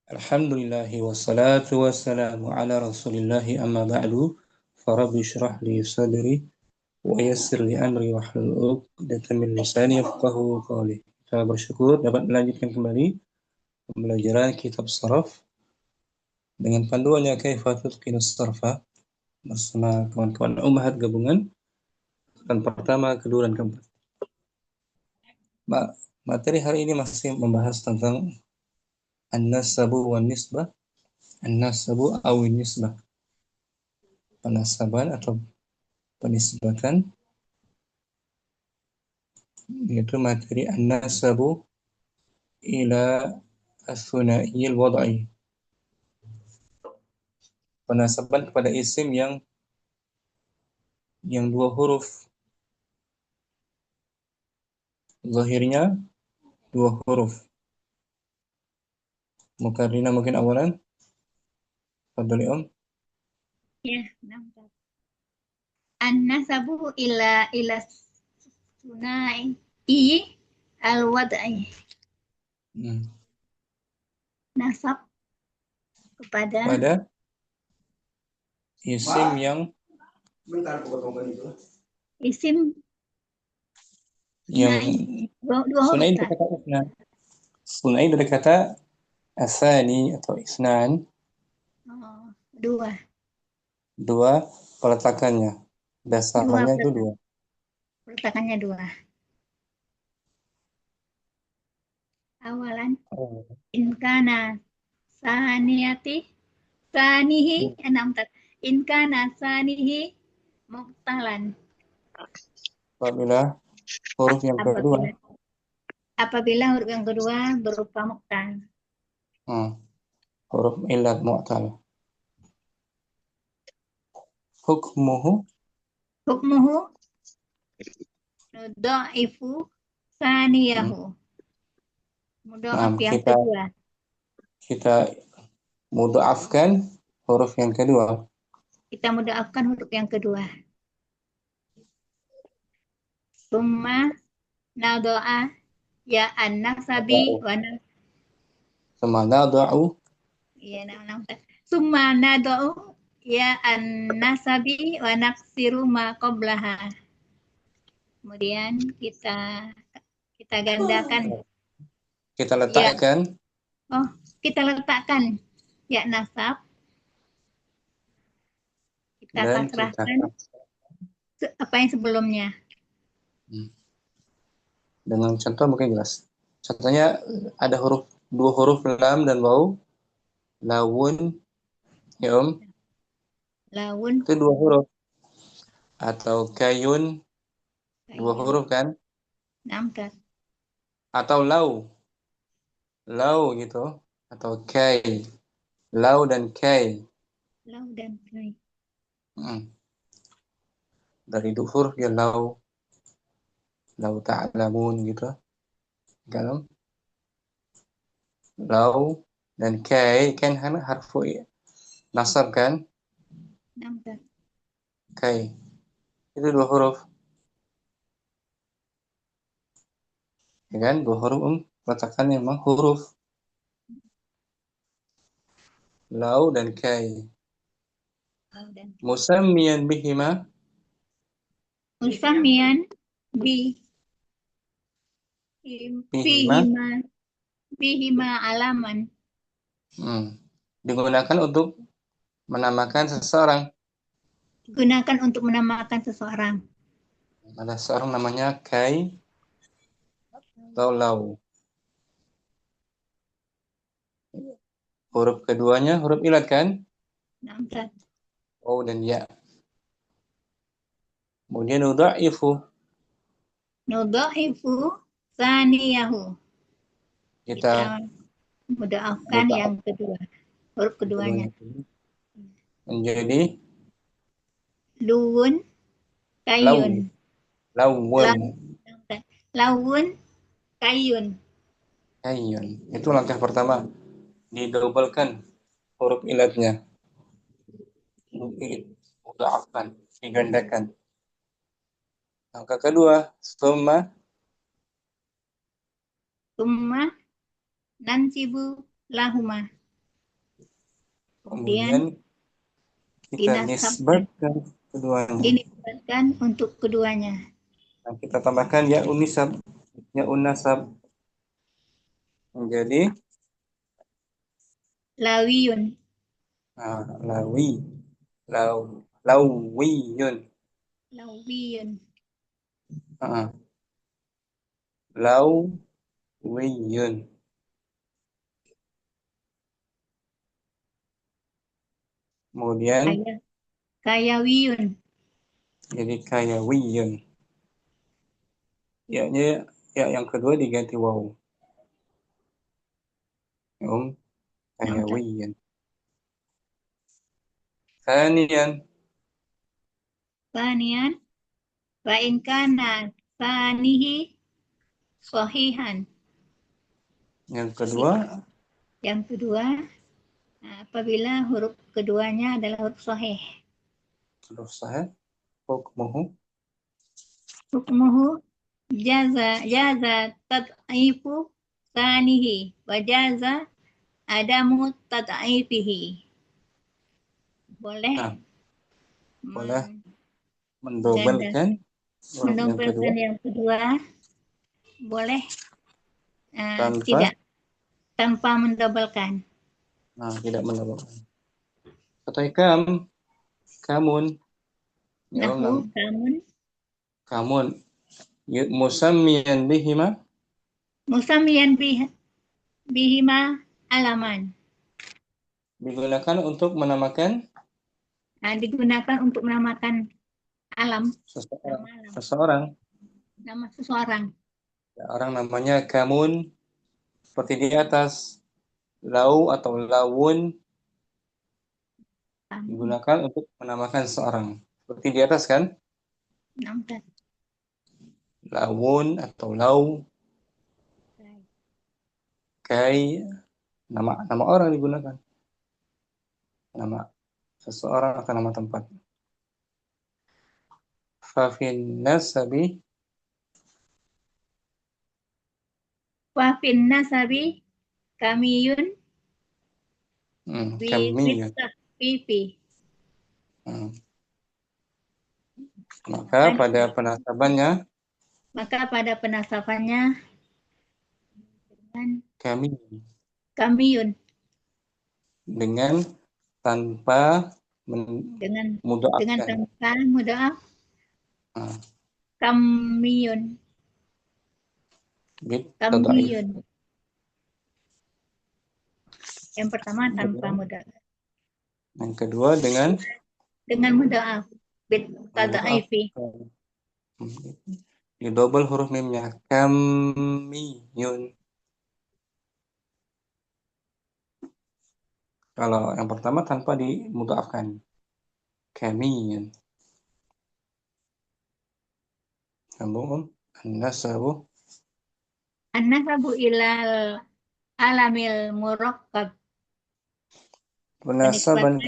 Alhamdulillahi wassalatu wassalamu ala rasulillahi amma ba'du. Farabbi syrah li sadri wa yassir li amri wa hlul 'uqdatam min lisani yafqahu qawli. Saya bersyukur dapat melanjutkan kembali pembelajaran kitab Sharaf dengan panduannya Kaifa Tutqinus Sarfa bersama kawan-kawan Ummahat gabungan dan pertama, kedua, dan keempat. Materi hari ini masih membahas tentang an-nasabu wan nisbah, an-nasabu awin nisbah, penasaban atau penisbatan, yaitu materi an-nasabu ila as-sunaiyil wad'i, penasaban kepada isim yang dua huruf, zahirnya dua huruf. Mukarrina mungkin awalan. Fadhali Ya, nampak. An-nasabu ila sunai al-wad'i. Nasab kepada isim yang isim dua huruf. sunai dari kata isnan. Sunai dari kata asani atau isnan. Dua. Dua peletakannya. Dasarnya itu dua. Peletakannya dua. Awalan inkana sanihi inkana sanihi muktalan. Apabila huruf yang kedua berupa muktal. Huruf illat mu'tal. Hukmuhu nudha'ifu saniyahu. Mudha'af yang kedua. Kita mudha'afkan huruf yang kedua. Summa nadha'a ya an-nasabi wa Summa nadha'u Summa nadha'u ya an-nasabi wa naksiru ma qablaha. Kemudian kita gandakan. Kita letakkan. Kita letakkan ya nasab. Kita kasrahkan apa yang sebelumnya. Dengan contoh mungkin jelas. Contohnya ada dua huruf lam dan waw. Lawun, ya Lawun itu dua huruf. Atau kayun, dua huruf kan? Nampak. Atau lau gitu. Atau kay, lau dan kay. Dari dua huruf ya lau ta'lamun gitu. Kalau lau dan kay kan harfu nasab kan? Nampak. Kay itu dua huruf, ya kan? Dua huruf letakkan memang huruf lau dan kay. Musammiyan bihima alaman. Digunakan untuk menamakan seseorang. Ada seorang namanya Kai atau Lau. Huruf keduanya huruf ilat kan? Nampak. Oh dan ya. Kemudian nudha'ifu saniyahu. Kita mudha'afkan yang kedua. Huruf keduanya. Menjadi Luwun kayun. Lawun kayun. Itu langkah pertama. Didobelkan huruf ilatnya. Mudha'afkan, digandakan. Langkah kedua, summa Nansibu lahuma. Kemudian Kemudian kita dinasabkan. nisbatkan keduanya. Dinisbatkan untuk keduanya. Nah, kita tambahkan ya unisab. Ya unasab menjadi Lawiyun. lawi. Lawiyun. Lawiyun. Ah, lawiyun. Kemudian Kayawiyun. jadi kayawiyun. Ya yang kedua diganti waw. Kayawiyun. Thaniyan. Thaniyan. Wa in kana thanihi sahihan. Yang kedua Yang kedua, apabila huruf keduanya adalah huruf sahih. huruf sahih. Hukmuhu. Hukmuhu jaza tad'ifu thanihi wa jaza adamu tad'ifihi. Boleh Nah, boleh ganda mendobelkan huruf yang kedua yang kedua, boleh tanpa tidak tanpa mendobelkan. Tidak mendobelkan. Atau kamun. Ya, Nahu kamun. Musammiyan bihima. musamiyan bihima alaman. Digunakan untuk menamakan Digunakan untuk menamakan alam, seseorang. nama seseorang. Ya, orang namanya kamun seperti di atas. Lau atau lawun digunakan untuk menamakan seseorang. Seperti di atas kan? Nampak. Lawun atau lau. Kai nama orang digunakan. Nama seseorang atau nama tempat. Fafin nasabi. Wafin nasabi kamiyun Kamiyun. pipi. Maka pada penasabannya kamiyun dengan tanpa dengan mudhaafkan. tanpa mudhaaf kamiyun. Yang pertama tanpa mudhaaf. Yang kedua dengan mudhaaf bit tadaifi. Di double huruf mimnya kamiyun. Kalau yang pertama tanpa dimudhaafkan. Kamiyun. Sambung an-nasabu. An-nasabu ilal alamil murakkab. Penasaban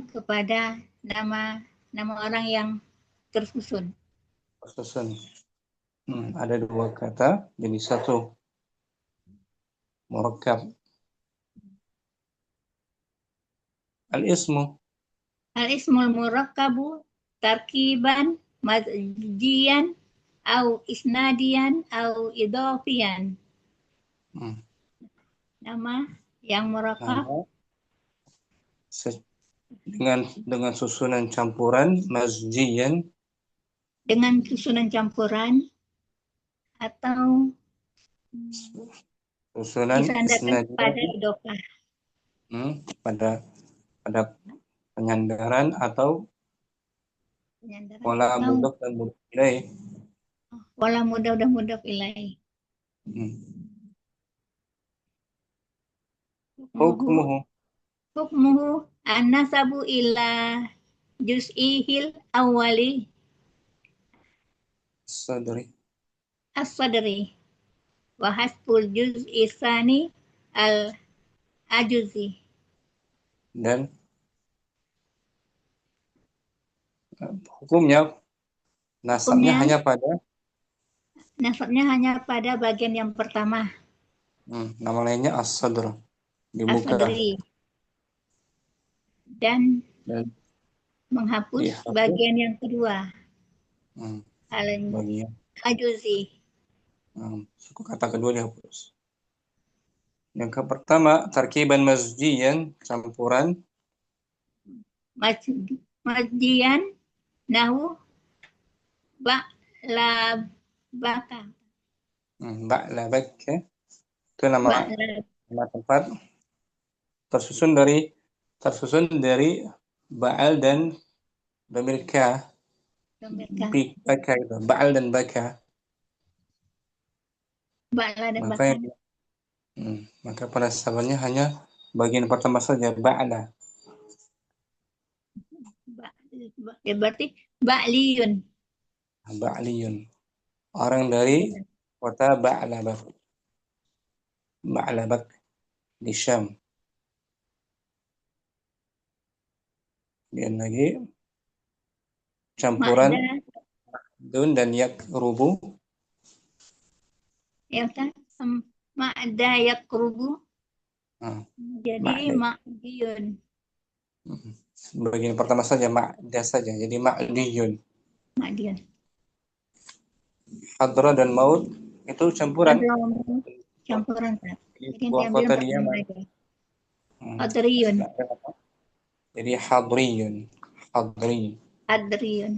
kepada nama orang yang tersusun. Ada dua kata jadi satu. Murakkab. Al-ismul murakkabu tarkiban mazjiyan au isnadiyan au idafiyan. Nama yang murakkab dengan susunan campuran mazjiyan, dengan susunan campuran atau susunan disandarkan pada idofah. Pada penyandaran atau wala mudhaf dan mudhaf ilaih. Wala mudhaf dan mudhaf ilaih. Hukmuhu an-nasabu ila juz'ihil awwali as-sadri wa hasbul juz'i tsani al-ajuzi. Dan hukumnya nasabnya hanya pada bagian yang pertama. Nama lainnya as-sadr. di muka Al-Sadri. Dan dan menghapus dihapus. bagian yang kedua. Bagian Al-Ajuzi. suku kata kedua dihapus. Yang pertama, tarkiban mazjiyan, campuran. Majdian nahu ba'la baka. Ba'labak, ya. Itu nama Ba'la tempat tersusun dari ba'al dan dhamir ka. mereka. Baka itu, ba'al dan baka. Ba'la dan Maka bakan. maka penasabannya hanya bagian pertama saja, ba'la. Ya berarti ba'liyun. Ba'liyun. Orang dari kota Ba'labak. Ba'labak di Syam. Kemudian lagi campuran Ma'da dun dan yak rubu. ya kan? Ma'da yakrubu. Jadi Ma'da. ma'diyun. Bagian pertama saja ma'da saja. Jadi ma'diyun. Ma'diyun. Hadra dan maut itu campuran. Campuran kan. Di Jadi yang sebuah diambil kota di pertama Yaman. aja. Hadriyun. Jadi hadriyun. Hadri. Hadriyun.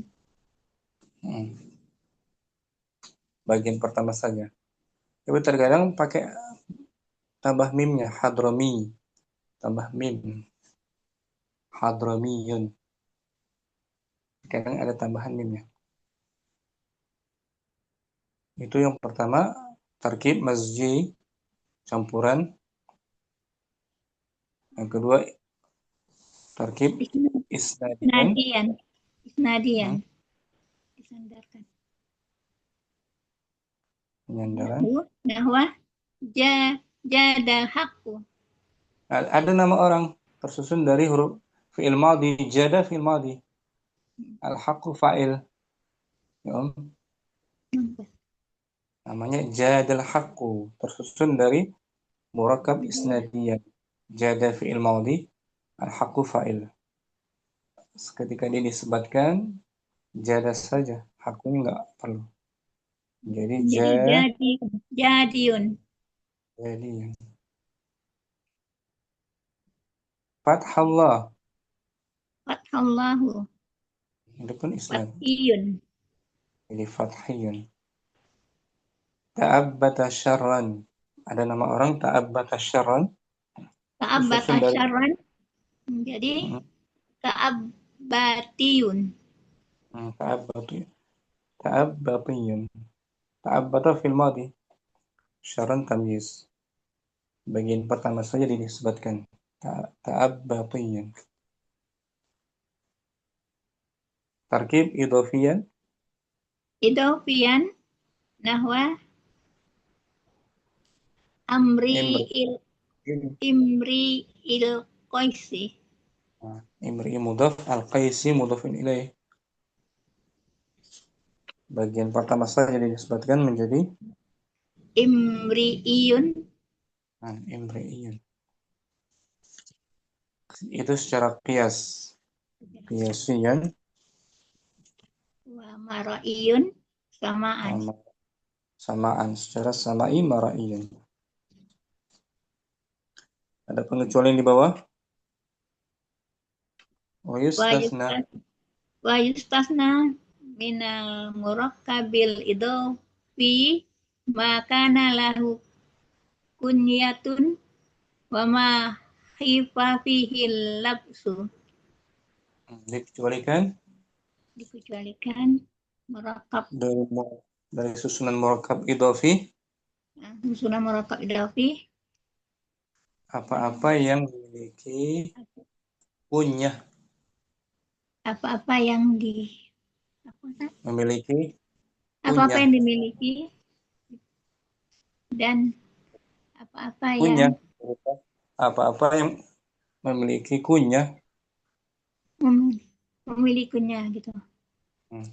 Bagian pertama saja. Tapi terkadang pakai tambah mimnya, hadromi. Tambah mim. Hadromiyun. Kadang ada tambahan mimnya. Itu yang pertama, tarkib mazji, campuran. Yang kedua, tarkib isnadian. Isnadian. Disandarkan. Penyandaran. Nahwa jadal haqqu. Ada nama orang tersusun dari huruf fi'il madhi, jada fi'il madhi. Al-haqqu fa'il. Ya, namanya jadal haqqu, tersusun dari murakkab isnadian. Jada fi'il madhi, al-haqqu fa'il. Ketika dia disebatkan jada saja, haqqu enggak perlu. Jadi jadiun. Jadi Fathallah. Fathallahu. Itu pun isnad. Fathiyun. Jadi fathiyun. Ta'abbata syarran. Ada nama orang ta'abbata syarran. Ta'abbata syarran. Jadi ta'abbatiyun. Ta'abbatiyun. Ta'abbata fil madhi. Syarran tamyiz. Bagian pertama saja disebutkan. Ta'abbatiyun. Tarkib idhofiyan. Idhofiyan nahwa imri il qaisi. Imri mudhaf, al-qaisi mudhafin ilaih. Bagian pertama saja disebutkan menjadi imri'iyun. Imri'iyun. Itu secara qiyas. Qiyasiyan. Wa mara'iyun samaan. Samaan. Secara sama'i mara'iyun. Ada pengecualian di bawah? Wa yustasna minal murakkabil idhofi makana lahu kunyatun wa ma khifa fihi labsu. Dikecualikan murakkab dari susunan murakkab idhofi. Susunan murakkab idhofi. Apa-apa yang memiliki kunyah. Apa-apa yang memiliki apa-apa yang dimiliki dan apa-apa yang memiliki kunyah. Memilikinya gitu.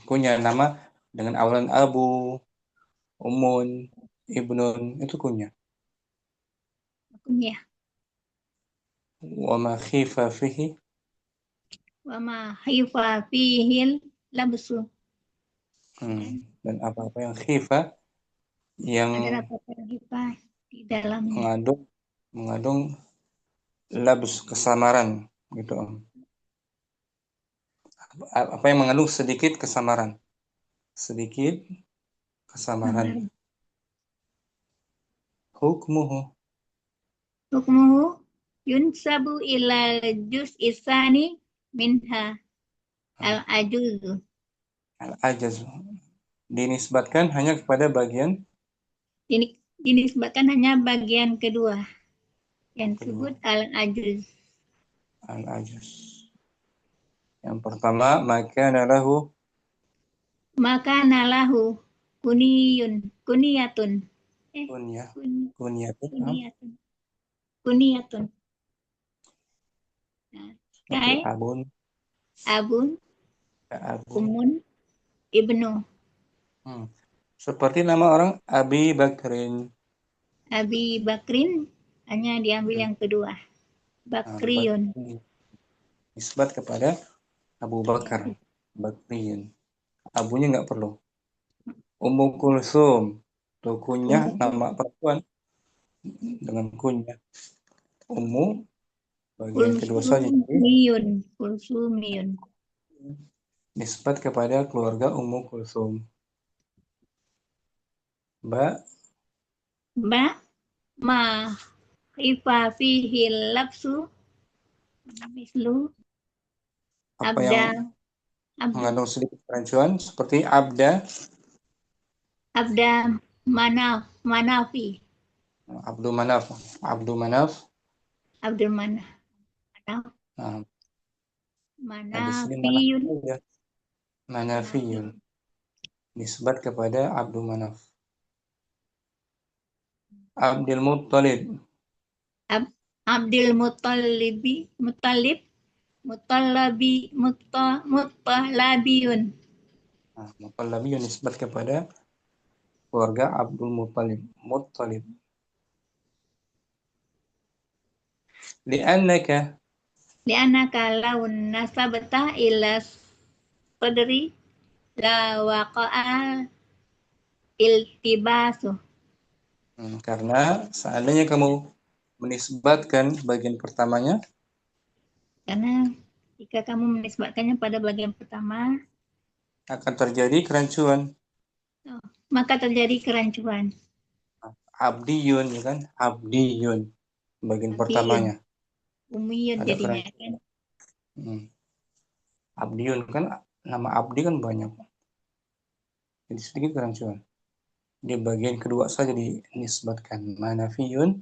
Kunyah nama dengan awalan abu, umun, ibnun, itu kunyah. Kunyah. wa ma khifa fihi. Wa ma khifa fihil labsu. Dan apa-apa yang khifa yang Adalah apa khifa di dalamnya. mengandung labs, kesamaran gitu Om. Apa yang mengandung sedikit kesamaran. Sedikit kesamaran. Hukmuhu. Hukmuhu yunsabu ila juz'i tsani minha al-ajuzu. Al-ajaz. Dinisbatkan hanya kepada bagian Dinisbatkan hanya bagian kedua yang disebut al-ajuz. Al-ajaz. Yang pertama, maka nalahu. Maka nalahu kuniyatun. Kunyah. Kuniyatun. Kuniyatun. Nah, kai Abun. abun, umun, ibnu. Seperti nama orang Abi Bakrin. Abi Bakrin hanya diambil yang kedua. Bakriyun. Nisbat kepada Abu Bakar. Bakriyun. Abunya nggak perlu. Ummu Kulsum. Tuh kunyah nama perempuan dengan kunyah. Ummu bagian kedua saja. Kulsumiyun. Nisbat kepada keluarga Ummu Kulsum. Ba ma khifa fihi lapsu mislu apa abda yang mengandung sedikit kerancuan seperti abda manafi. Abdul Manaf. Abdul Manaf. Manafiyun. Manafiyun. Nisbat kepada Abdul Manaf. Abdul Muttalib. Abdul Muttalabiyun. Muttalabiyun nisbat kepada keluarga Abdul Muttalib. Li'annaka laun nasabta ila sadri la waqa'a iltibasu. Karena seandainya kamu menisbatkan bagian pertamanya, karena jika kamu menisbatkannya pada bagian pertama akan terjadi kerancuan. Maka terjadi kerancuan. Abdiyun, ya kan? Abdiyun bagian pertamanya. Umiyun Ada jadinya kan. Abdiyun kan nama Abdi kan banyak. Jadi sedikit kerancuan. Di bagian kedua saja dinisbatkan. Manafiyun,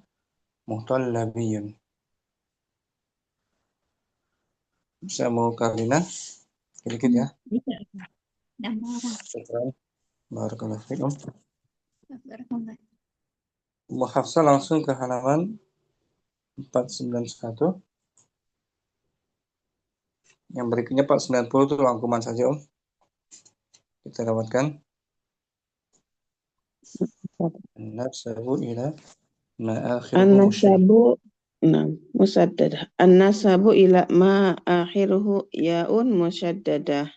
Muhtallabiyun. Bisa mau Karina? Sedikit ya. Bisa. Barakallahu fiikum. Bu Hafsah langsung ke halaman 491. Yang berikutnya 490 itu rangkuman saja Om. Kita dapatkan. An-nasabu ila ma akhiruhu An-nasabu musaddadah. An-nasabu ila ma akhiruhu yaun musyaddadah.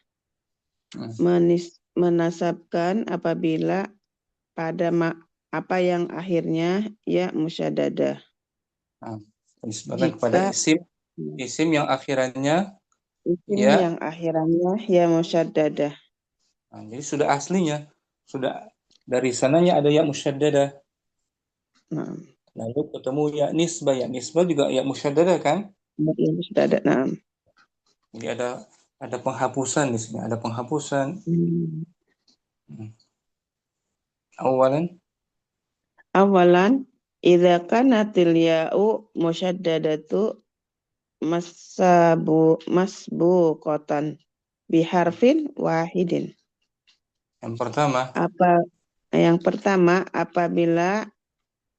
Menasabkan apabila pada apa yang akhirnya ya musyaddadah. Disebutkan kepada isim yang akhirannya yang akhirannya ya musyaddadah. Jadi sudah aslinya, sudah dari sananya ada ya musyaddadah. Lalu ketemu ya nisbah juga ya musyaddadah kan? Ya musyaddadah, nah. Jadi ada penghapusan di sini, ada penghapusan. Awalan idza kanatil ya'u musyaddadatu masbuqatan biharfin wahidin. Yang pertama apabila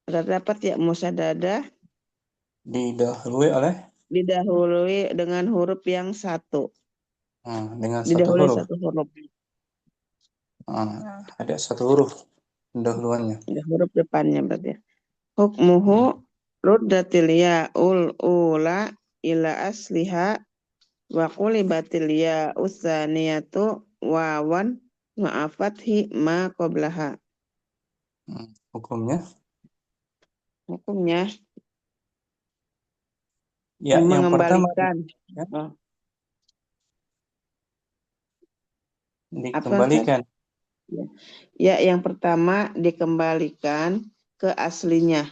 terdapat ya musyaddadah didahului dengan huruf yang satu. Didahului satu huruf. Ada satu huruf pendahuluannya. Ada huruf depannya berarti. Hukmuhu ruddatil ya'ul ula ila asliha wa qulibatil ya'us tsaniyatu wawan ma'afathi ma qablaha. Hukumnya Hukumnya ya yang pertama mengembalikan. ya, Oh, dikembalikan. ya, yang pertama dikembalikan ke aslinya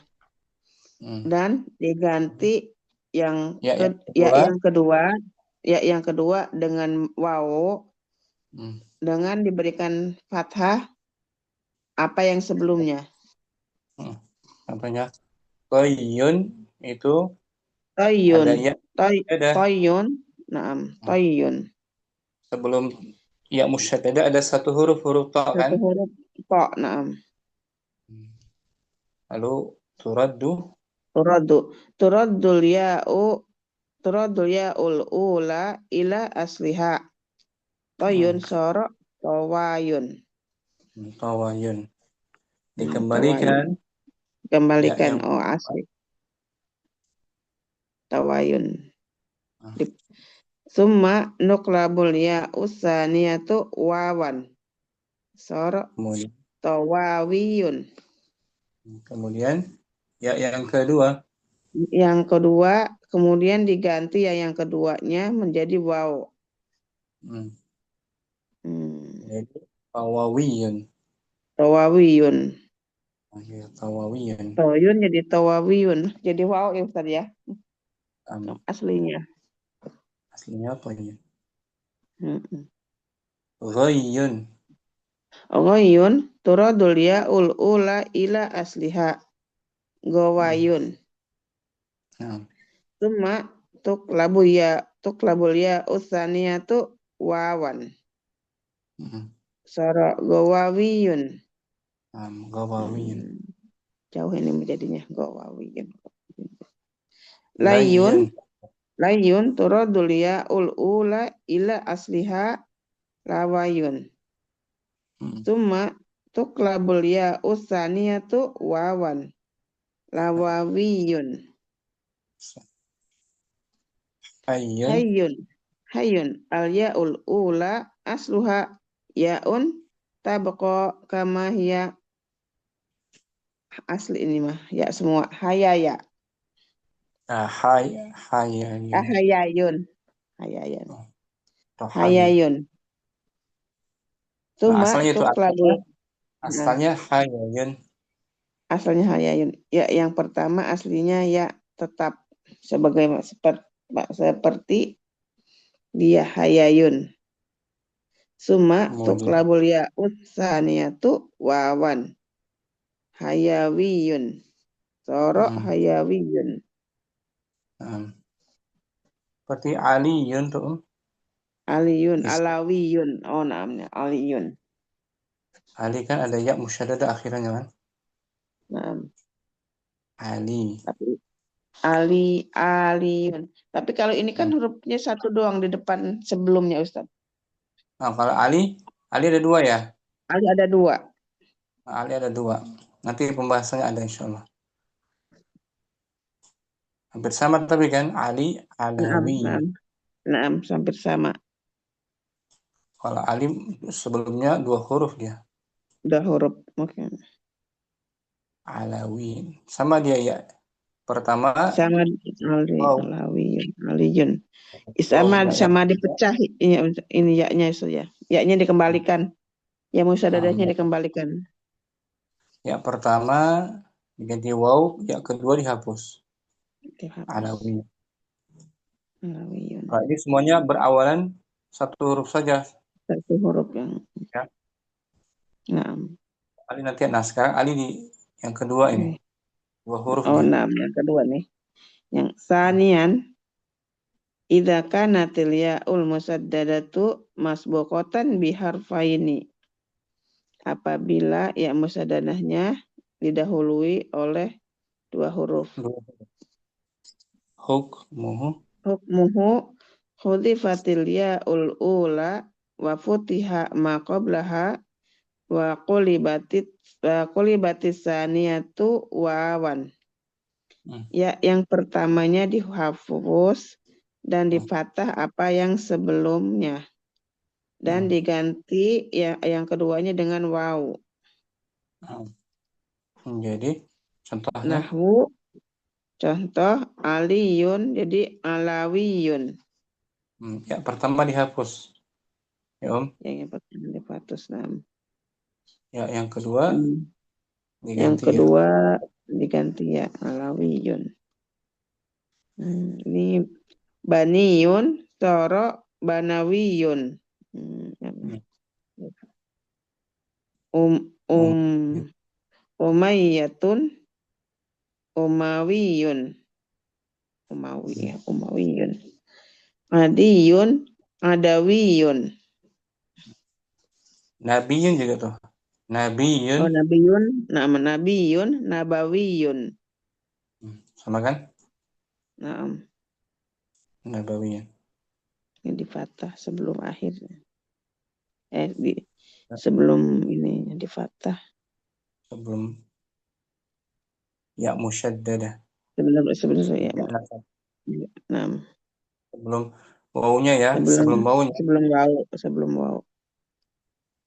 dan diganti yang Ya, yang yang kedua. kedua dengan waw dengan diberikan fathah apa yang sebelumnya. Apanya? Toyun itu Toyun, ada ya. Ada. toyun, naam, toyun. Sebelum ya musyaddadah ada satu huruf ta kan? Satu huruf to, naam. Lalu turaddu Turaddul ya'ul ula ila asliha. Toyun sorok tawayun. tawayun. Tawayun. Dikembalikan. Kembalikan Ya, asli. Tawayun. Summa nuklabul ya usaniyatu wawan. Sorok tawawiyun. Kemudian ya yang kedua. Yang kedua kemudian diganti ya yang keduanya menjadi waw. Jadi tawawiyun. Tawawiyun. Tawawiyun. Toyun jadi tawawiyun. Jadi waw ya Ustaz ya. Aslinya. Aslinya apa ya? Ghayyun. Ghayyun turadul ya'ul ula ila asliha. Gawayun. Summa tuklabul ya usaniyatu wawan. Sara gawawiyun. Gawawiyun. Jauh ini menjadinya gawawiyun. Layun turadul ya'ul ula ila asliha lawayun. Summa tuklabul ya usaniyatu wawan. Lawawiyun. Hayyun al ya'ul ula asluha ya'un tabqa kama hiya. Asli ini mah ya semua hayaya. Hayayun. Summa tuklabul. Asalnya hayayun. Asalnya hayayun. Ya, yang pertama aslinya ya tetap seperti dia hayayun. Summa tuklabul ya utsaniyatu wawan. Hayawiyun. Sorok hayawiyun. Seperti aliyun tuh. Aliyun, alawiyun. Oh, namanya aliyun. Ali kan ada ya musyaddadah akhirnya kan? Ali. Tapi aliyun. Tapi kalau ini kan hurufnya satu doang di depan sebelumnya Ustaz. Nah, kalau Ali ada dua ya? Ali ada dua. Ali ada dua. Nanti pembahasannya ada insya Allah. Hampir sama tapi kan Ali, Alawi. Naam, hampir sama. Kalau Ali sebelumnya dua huruf dia. Dua huruf, oke. Alawi. Sama dia ya. Pertama sama Aliyun. Sama dipecah ini ya-nya ya. Ya-nya dikembalikan. Ya musyadadahnya dikembalikan. Ya pertama diganti waw, ya kedua dihapus. Alawi. Nah, ini semuanya berawalan satu huruf saja. Satu huruf yang ya. Nah. Ali nanti sekarang Ali di yang kedua ini. Dua huruf. Nah, yang kedua nih. Yang sanian idza kanatil ya'ul musaddadatu masbuqatan biharfaini. Apabila ya musaddadahnya didahului oleh dua huruf. Hukmuhu hudifatil ya'ul ula wa futiha ma qablaha wa qulibatis saniyatu wawan. Ya yang pertamanya dihapus dan difathah apa yang sebelumnya. Dan diganti ya yang keduanya dengan waw. Jadi contohnya Nahwu contoh aliyun jadi alawiyun. ya pertama dihapus. Ya Om. Yang pertama dihapus. Ya yang kedua Yang diganti ya. kedua diganti ya alawiyun. Ini baniyun toro banawiyun. Umayyatun umawiyun. Umawiyun. Adiyun adawiyun. Nabiyun juga tuh. Nabiyun. Oh, nabiyun, nama nabiyun, nabawiyun. Sama kan? Nah, Nabawiyun. ini di fathah sebelum akhirnya. Sebelum ini di fathah. Sebelum ya musyaddadah. Sebelum ya. Nah. Sebelum wawunya ya, sebelum wawunya. Sebelum waw.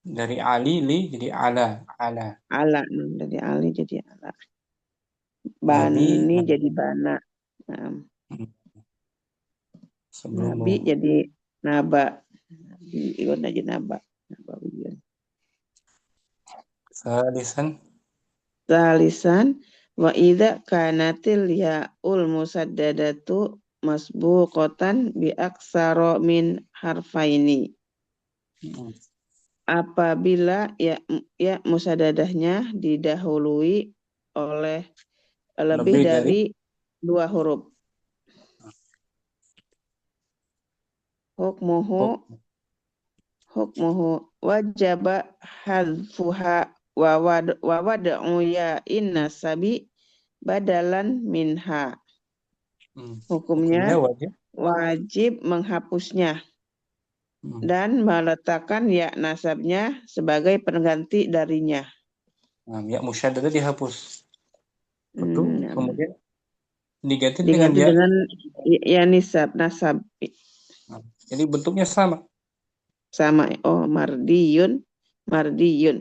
Dari ali li jadi ala. Ala, dari ali jadi ala. Nabi Bani jadi bana. Nah. Sebelum Nabi jadi naba. Nabi jadi naba. Nabawiyun. Salisan wa idza kanatil ya'ul musaddadatu masbuqatan bi aksara min harfaini. Apabila ya musaddadahnya didahului oleh lebih dari 2 huruf. Hukmuhu wajaba hadfuha wa wad'u ya'in nasabi badalan minha. Hukumnya wajib menghapusnya dan meletakkan ya nasabnya sebagai pengganti darinya. Ya musyaddadah dihapus. Betul. Kemudian diganti dengan ya nasab. Jadi bentuknya sama. Sama. Oh, mardiyun.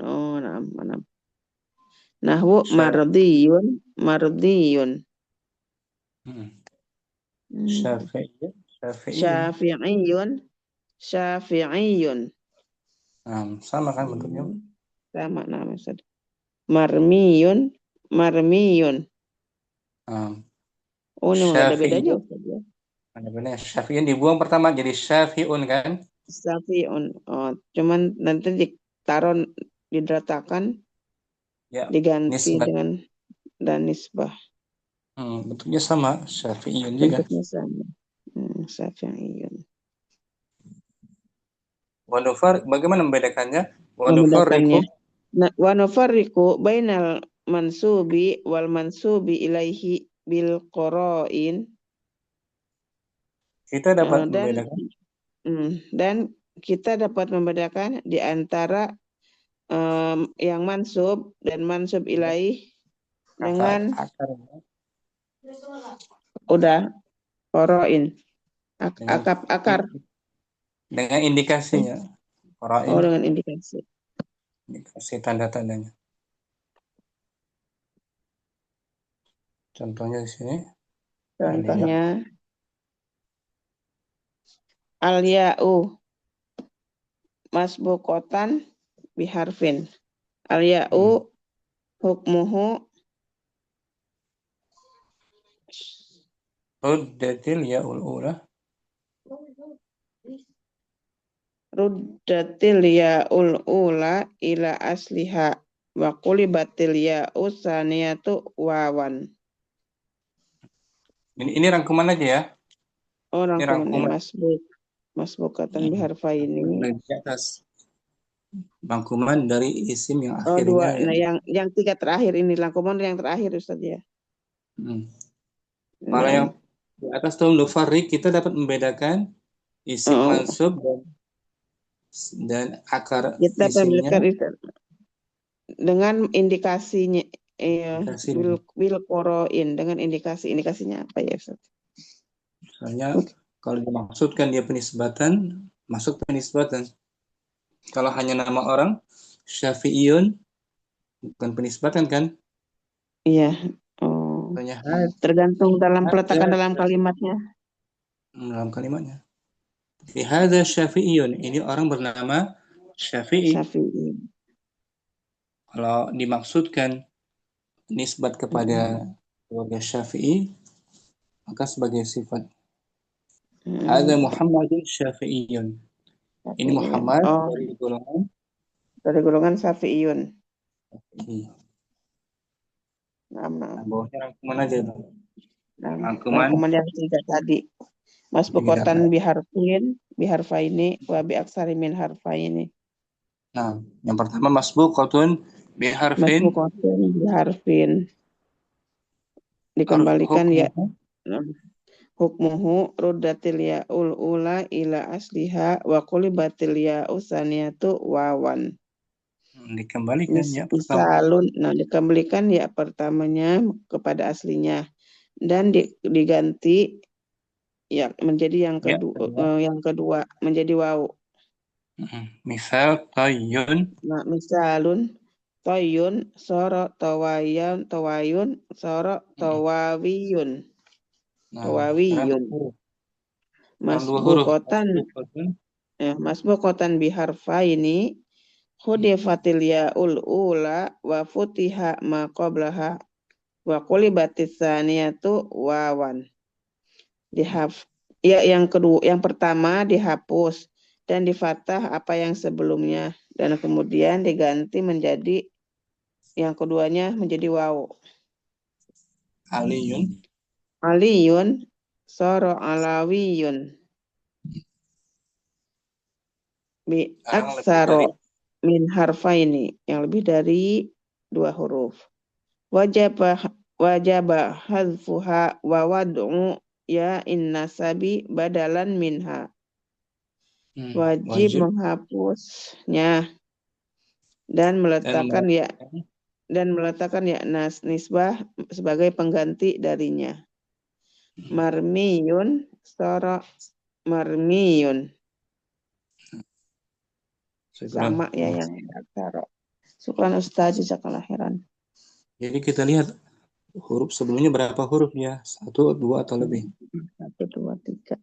Oh, mana. Nahwu mardiyun. Syafi'iyun. Sama kan bentuknya? Sama nama. Marmiyun. Oh, ini ada bedanya. Ada bedanya. Syafi'in dibuang pertama jadi syafi'un kan? Syafi'un. Oh, cuman nanti ditaruh dideratakan ya, diganti nisbah. Dengan dan nisbah. Bentuknya sama, syafi'iyun juga. Bentuknya sama. Syafi'iyun. Bagaimana membedakannya? Wa nufarriqu bainal mansubi wal mansubi ilaihi bil qara'in. Kita dapat membedakan. Dan kita dapat membedakan di antara yang mansub dan mansub ilaih dengan udah qara'in. Akar. Dengan indikasinya. Oh, dengan indikasi. Indikasi tanda-tandanya. Contohnya di sini. Contohnya al-ya'u masbuqatan biharfin. Al-ya'u hukmuhu ruddatil ya'ul ula. Ruddatil ya'ul ula ila asliha wa qulibatil ya'u saniyatu wawan. Ini rangkuman aja ya. Oh, rangkuman masbuqatan biharfaini. Di atas. Rangkuman dari isim yang akhirnya. Oh, 2. Nah, yang 3 terakhir ini rangkuman yang terakhir Ustaz ya. Kalau yang di atas tuh nufarriq kita dapat membedakan isim mansub dan akar kita isimnya dengan indikasinya Indikasi. bil qoroin dengan indikasinya apa ya Ustaz? Misalnya kalau dimaksudkan dia penisbatan, masuk penisbatan. Kalau hanya nama orang, Syafi'iyun, bukan penisbatan kan? Iya. Oh. Misalnya Tergantung dalam peletakan ada dalam kalimatnya. dalam kalimatnya. Fi hadza Syafi'iyun, ini orang bernama Syafi'i. Syafi'i. Kalau dimaksudkan nisbat kepada keluarga Syafi'i, maka sebagai sifat. Hadza Muhammadun Syafi'iyun. Ini Muhammad Oh, dari golongan dari golongan Syafi'iyun. Syafi'i. Nah, Nah, bawahnya rangkuman aja tuh. rangkuman yang tiga tadi. Masbuqatan biharfaini wa bi aksari min harfaini. Nah, yang pertama masbuqatun biharfin. Masbuqatan biharfin. Dikembalikan ya. Hukmuhu ruddatil ya'ul ula ila asliha wa qulibatil ya'u saniyatu wawan. Dikembalikan ya pertama. Misalun, dikembalikan ya pertamanya kepada aslinya dan diganti ya menjadi yang kedua menjadi waw. Misal tayyun. Nah, misalun toyun soro tawayun soro tawawiyun. Tawawiyun. Masbuqatan biharfaini hudifatil ya'ul ula wa futiha ma qablaha wa qulibatis saniyatu wawan. Yang pertama dihapus dan difathah apa yang sebelumnya dan kemudian diganti menjadi yang keduanya menjadi waw. Aliyun soro alawiyun bi aksaro min harfaini, yang lebih dari 2 huruf. Wajaba hadfuha wa wad'u ya innasabi badalan minha. Wajib menghapusnya dan meletakkan ya nisbah sebagai pengganti darinya. Marmiyun sara marmiyun. Sama ya yang aksara. Syukran Ustaz, jazakallahu khairan. Jadi kita lihat huruf sebelumnya berapa huruf ya? 1, 2 atau lebih? 1, 2, 3.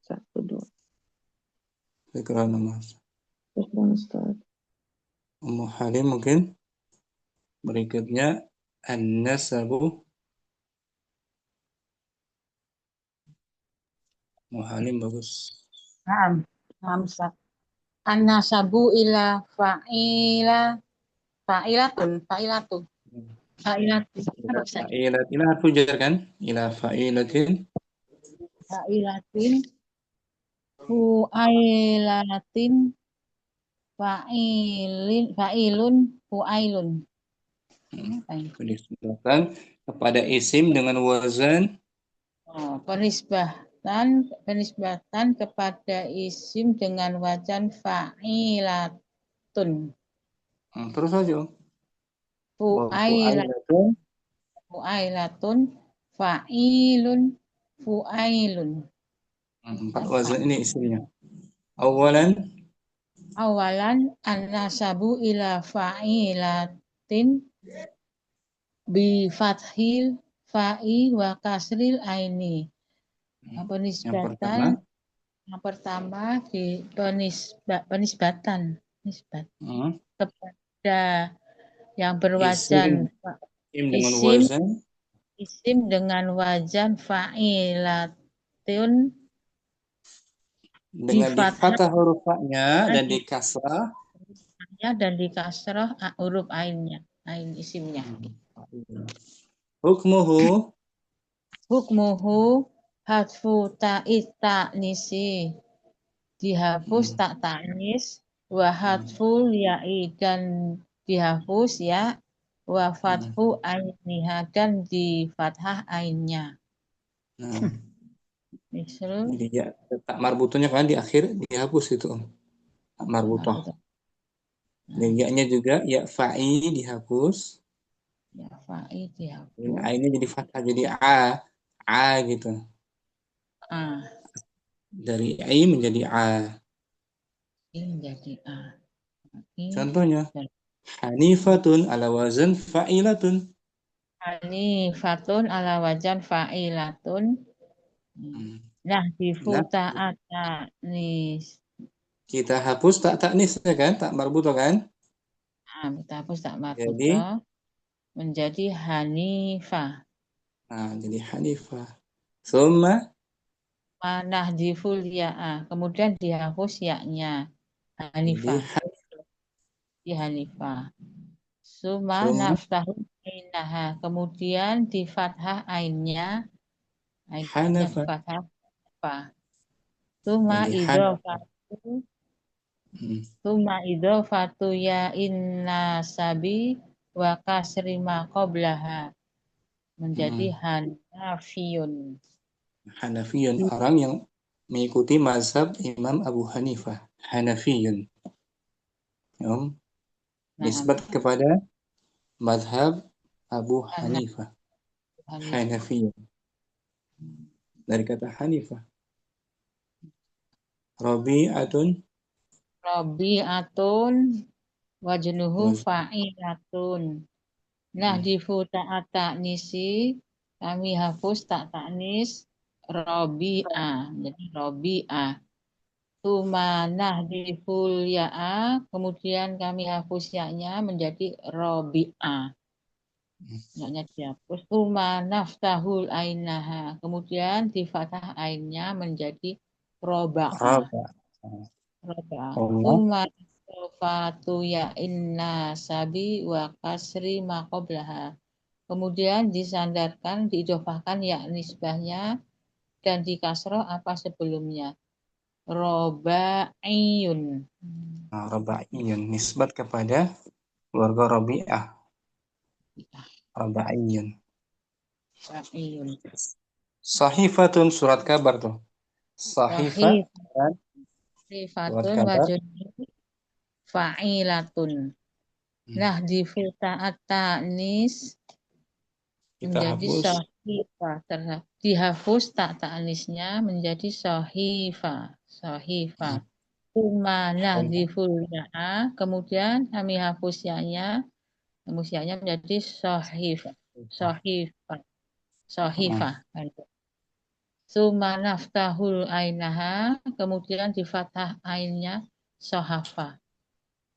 1, 2. Segera nama. Syukran Ustaz. Ummu Halim mungkin. Berikutnya an-nasabu. Ummu Halim bagus. Hamzah. An-nasabu ila fa'ilatun. Ila harfu jar kan? Ila fa'ilatin. Fu'ailatin fa'ilun fu'ailun. Penisbatan kepada isim dengan wazan. Penisbatan kepada isim dengan wazan fa'ilatun. Terus aja. Fu'ailatun fa'ilun fu'ailun. 4 wazan ini isimnya. Awalan an-nasabu ila fa'ilatin bi fathil fa'i wa kasril aini. Penisbatan yang pertama di penisbatan kepada yang berwazan isim dengan wazan fa'ilatun dengan di fathah huruf fa-nya dan di kasrah huruf ainnya, ain isimnya. Hukmuhu hadfu ta'nisi, dihapus tak ta'nis, wa hadfu ya'i, dan dihapus ya, wa fathu ainiha, dan di fathah ainnya. Jadi ya, tak marbutohnya kan di akhir dihapus itu. Tak marbutoh. Dan ya-nya juga ya fa'i dihapus. Ya, fa'i Ini dihapus. ainnya jadi fathah jadi a gitu. A. Dari ai menjadi a. Ini menjadi A. I. Contohnya Dan hanifatun ala wazan fa'ilatun. hanifatun ala wajan fa'ilatun. Hmm. Nah, Nah, difuta atanis. kita hapus tak taknis ya kan, tak marbuto kan? Nah, kita hapus tak Jadi, marbuto menjadi hanifah. nah jadi hanifah. Summa Manah diful ya'a. Kemudian dihapus yaknya. jadi Hanifah. Di hanifah. Suma summa naftahu ainaha. Kemudian di fathah ainnya. Ainnya di hanafa. fathah apa? Suma Jadi hanafa. idhofatu. Hmm. Suma idhofatu ya inna sabi wa kasri ma qablaha. Menjadi hanafiyun. Hanafiyun, orang yang mengikuti mazhab Imam Abu Hanifah. Hanafiyun. Nisbat Nah, kepada mazhab Abu anak Hanifah. Hanifah. Hanafiyun. Dari kata Hanifah. Rabi'atun Rabi'atun wajnuhu was. fa'ilatun. Nah, di ta'at ta'nisi kami hapus tak ta'nis Rabi'ah. Jadi Rabi'ah. Tuma nah di ya'a, kemudian kami hapus yaknya menjadi Rabi'ah. Yaknya dihapus. Tuma naftahul ainaha. Kemudian di fathah ainnya menjadi Roba'ah. Raba. Roba'ah. Allah. Tuma fatu ya inna sabi wa kasri ma qablaha. Kemudian disandarkan, diidofahkan ya nisbahnya dan di kasroh apa sebelumnya. Roba'iyun. Raba'iyun. Nisbat kepada keluarga Rabi'ah. Raba'iyun. Roba'iyun. Sahifatun, surat kabar tuh. Sahifah Sahih. kan? Surat Sifatun kabar. wajun fa'ilatun. Nah, di ta'at ta'nis Kita menjadi hapus. sahifah. Dihapus tak ta'nisnya menjadi sahifah. Sahifah. Nah, di ya'a. Kemudian kami hapus yaknya. Hapus yaknya menjadi sahifah. Sahifah. Sahifah. Suma naftahul ainaha. Kemudian di fathah ainnya sahafah.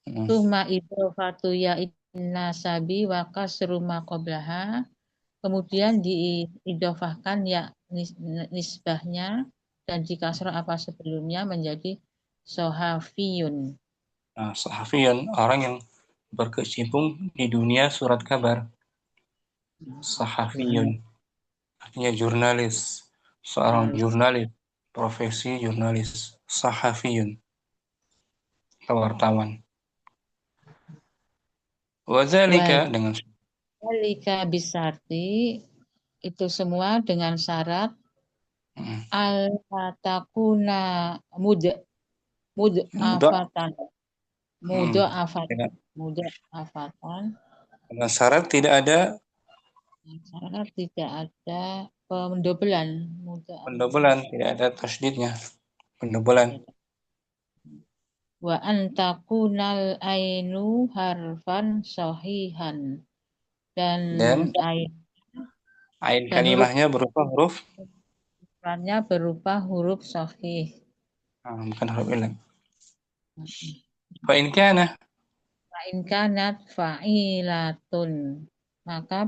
Suma idhofatu ya inna sabi wa kasru ma qablaha. Kemudian diidofahkan ya nisbahnya dan di kasroh apa sebelumnya menjadi sohafiyun. Nah, sahafiyun, orang yang berkecimpung di dunia surat kabar. Sahafiyun, artinya jurnalis. Seorang jurnalis, profesi jurnalis. Sahafiyun, wartawan. Wadzalika dengan Walika bisarti itu semua dengan syarat al-takuna afatan dengan syarat tidak ada syarat tidak ada pendobelan tidak ada tasydidnya, pendobelan. Wa antakunal ainu harfan sahihan dan ain kalimahnya berupa huruf sahih. Bukan huruf ilan. Fa in kanat fa'ilatun, maka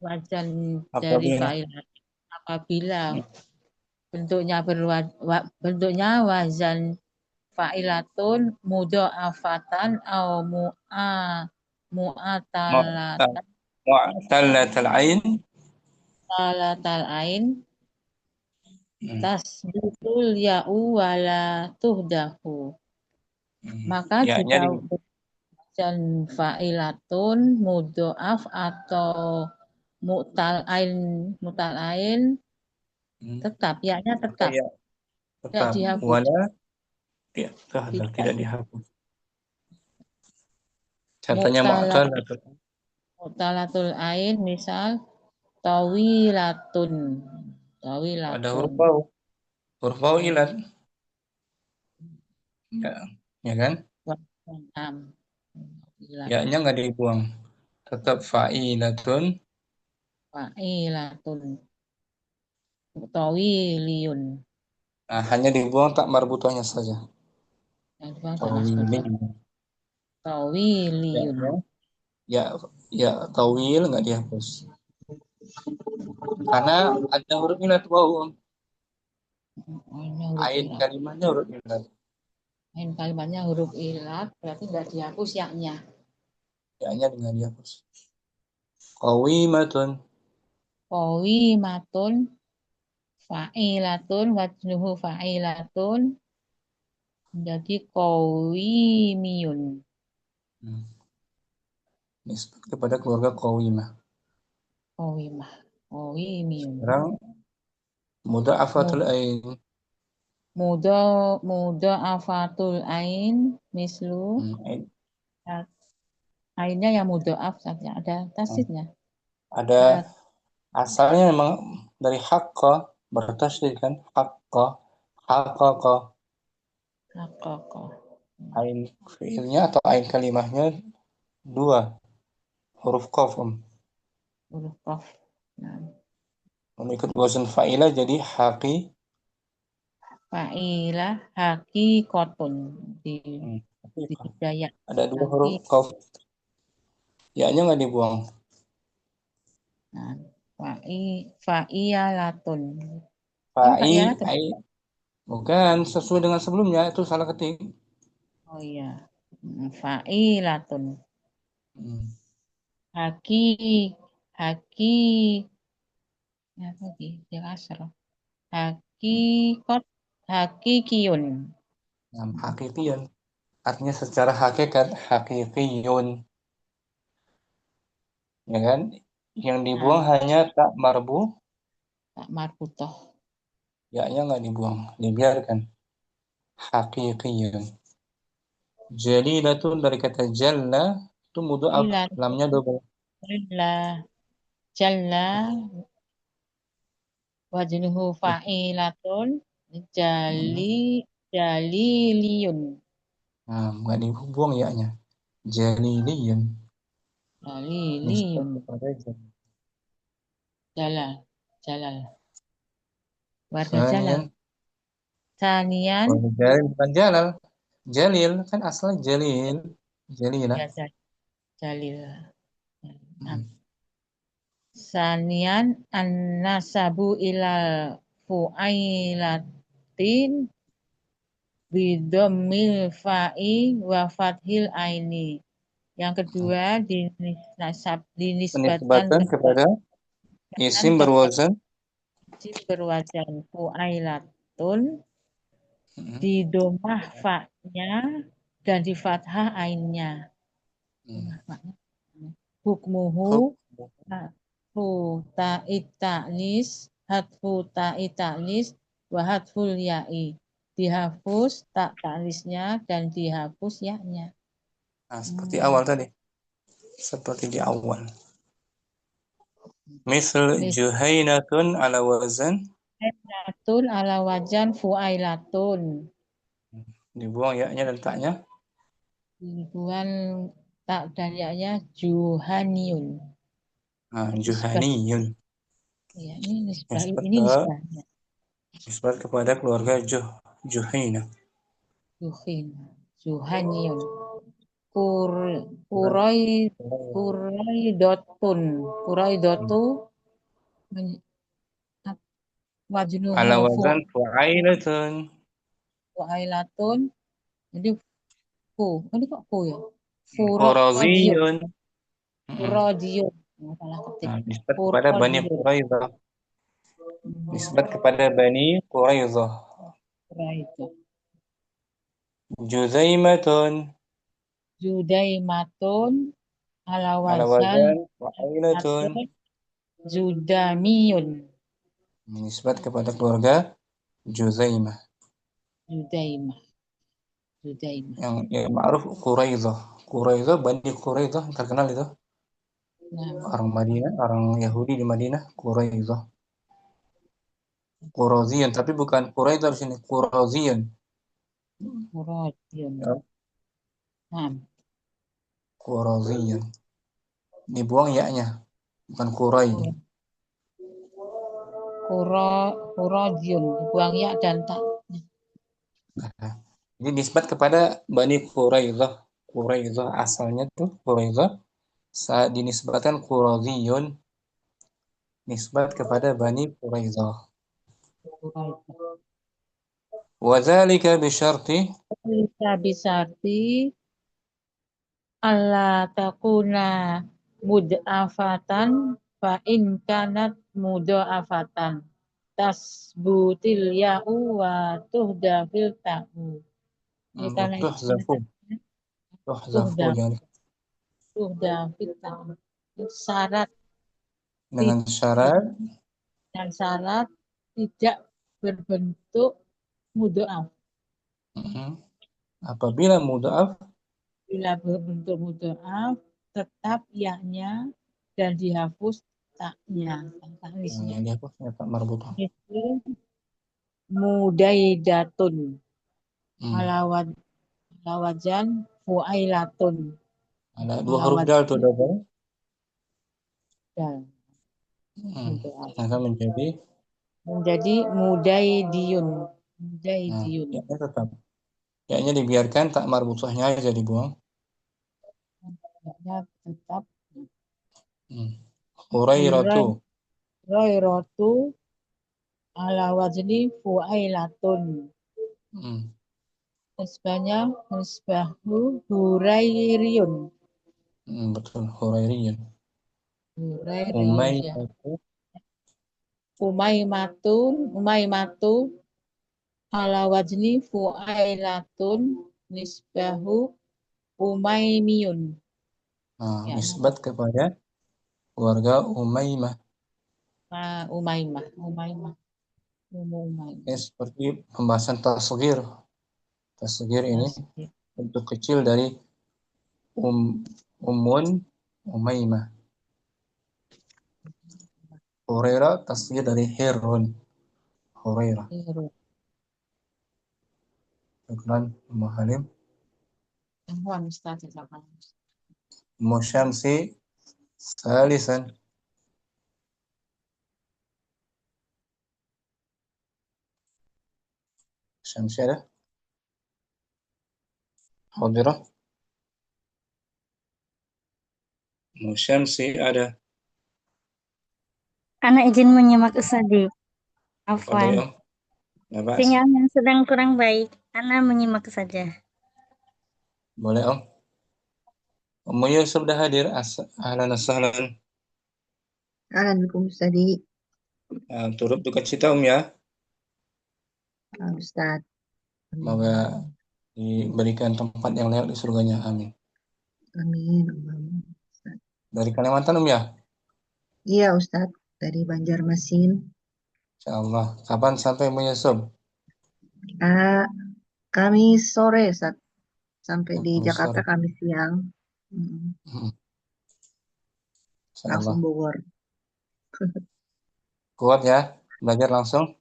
wajan dari fa'ilat apabila bentuknya wazan fa'ilatun mudha'afatan au mu'tallatal ain tasbitul ya'u wala tuhdahu. Maka jika wajan fa'ilatun mudha'af atau mu'tal ain tetap yaknya tetap tidak dihapus. Wala tidak dihapus. Contohnya mu'tal Mu'talatul ain misal tawilatun. Ada huruf Tawilatun. waw. Huruf waw ilat. Ya kan? Am. Ya-nya nggak dibuang. Tetap fa'ilatun. Fa'ilatun. Tawiliyun. Nah, hanya dibuang tak marbutohnya saja. Yang dibuang tak Tawilin. masbutah. Tawiliyun. Ya, tawil nggak dihapus. Karena ada huruf ilat waw. Ini huruf Ain ilat. kalimatnya huruf ilat. Ain kalimatnya huruf ilat, berarti nggak dihapus yaknya. Ya-nya dengan dihapus. Qawimatun. Qawimatun. Fa'ilatun. Wajnuhu fa'ilatun. Jadi qawimiyun. Nisbat kepada keluarga qawimah. Qawimah. Qawimiyun. Sekarang mudha'afatul ain. Mudha'afatul ain mislu Ain. ainnya yang mudha'af saja, ada tasydidnya. Ada asalnya memang dari haqqa bertasydid kan? Haqqa, haqqaqa. Haqqaqa. Ain fiilnya atau ain kalimahnya dua huruf qaf. Huruf qaf. Nah, Mengikut wazn fa'ilah jadi haqi. fa'ilah haqiqatun di Hidayah. Ada dua huruf qaf. Ya-nya nggak dibuang. Nah, fa'iyalatun. Fa'i, bukan sesuai dengan sebelumnya, itu salah ketik. Oh iya. Fa'ilatun. Haki ya tadi dia kasar. Hakikiyun. Hakikiyun. Artinya secara hakikat hakikiyun. Ya kan? Yang dibuang hanya tak marbu. Tak marbutoh. Ya-nya nggak dibuang, dibiarkan. Hakikiyun. Jalilatun dari kata jalla itu mudha'af, lamnya double. Jalla wajnuhu fa'ilatun jaliliyun. Nah, nggak dibuang ya-nya. Jaliliyun. Jaliliyun. Jalal. Warga jalal. Sanian. Bukan jalal. Jalil kan asalnya jalil. Jalilah. Ya, jalil. Sanian an-nasabu ilal fu'ailatin bidomil fa'i wa fathil aini. Yang kedua dinisbatkan kepada isim berwazan fu'ailatun di domah fa'nya dan di fathah ainnya. Hukmuhu hatfu ta'italis wa hatful ya'i. Dihapus tak talisnya dan dihapus yaknya. Nah, seperti awal tadi. Seperti di awal. Misal juhainatun ala wazan. Juhainatun ala wazan fu'ailatun. Dibuang ya-nya dan taknya. Dibuang tak dan yaknya juhaniyun. Nah, juhaniyun. Ya, ini nisbahnya. Nisbat kepada keluarga Juhaina. Juhaniyun. Kuraidotu wajnuhu Ala wazan fu'ailatun. fu'ailatun. Jadi ini kok ya? Furadiyun. Furadiyun. Salah ketik. Nisbat kepada Bani Quraidah. Nisbat kepada Bani Quraidah. Juzaimatun. Judaimatun ala Ala wazan fu'ailatun. Judamiyun. Nisbat kepada keluarga Juzaimah. Judaimah. Yang ma'ruf Quraidah. Quraidah, Bani Quraidah terkenal itu. Nah, Orang Madinah, orang Yahudi di Madinah, Quraidah. Quraziyan, tapi bukan Quraidah di sini, Quraziyan. Quraziyan. Ya, Nah, Quraziyan. Dibuang ya-nya, bukan Qurai. Quraziyan, buang ya dan tak. Ini nisbat kepada Bani Quraidah. Quraidah asalnya tuh Quraidah. Saat dinisbatkan Quraziyun, nisbat kepada Bani Quraidah. Quraidah. Wadzalika bisyarti Bisa bisarti Allah takuna mud'afatan fa in kanat mud'afatan tasbutil ya'u wa tuhdafil ta'u. Oleh karena itu tuhzafu. Tuhzafu tuhdaf jangan tuhdafil ta'u. Syarat dengan syarat dan syarat tidak berbentuk mudha'af. apabila mudha'af Bila berbentuk mudha'af tetap yaknya dan dihapus taknya. yang dihapusnya tak marbutah. Itu mudaidatun alawajan fuailatun Ada dua huruf dal tuh double. dal Maka menjadi mudaidiyun. ya tetap. Kayaknya dibiarkan tak marbutahnya aja dibuang. Ya, tetap Hurairatu. Roirotu ala wazni fuailatun. Nisbahnya nisbahu hurairiyun. Betul, Hurairiyun. Hurairiyun. Umaymatu ala wazni fuailatun nisbahu umaymiyun. Nisbat kepada keluarga Umaymah. Umaymah. Ini seperti pembahasan tasghir. Tasghir ini bentuk kecil dari Ummun Umaymah. Hurairah tasghir dari Hirun. Hurairah. Syukran, Ummu Halim. Ummu Syamsi salisan. Syamsi ada? Hadirah? Ummu Syamsi ada? Anak izin menyimak Ustadi. Fadhali, Afwan. Om. Sinyalnya sedang kurang baik. Anak menyimak saja. Boleh, Om. Ummu Yusuf sudah hadir. Ahlan wasahlan. Ahlan bikum Ustadi. Turut duka cita, Om ya. Ustaz. Semoga diberikan tempat yang layak di surganya. Amin. Amin. Dari Kalimantan, Om ya? Iya, Ustaz. Dari Banjarmasin. Insyaallah. Kapan sampai Ummu Yusuf? Kami sore, Ustaz. Sampai di Jakarta kami siang. Langsung Bogor. Kuat ya? Belajar langsung?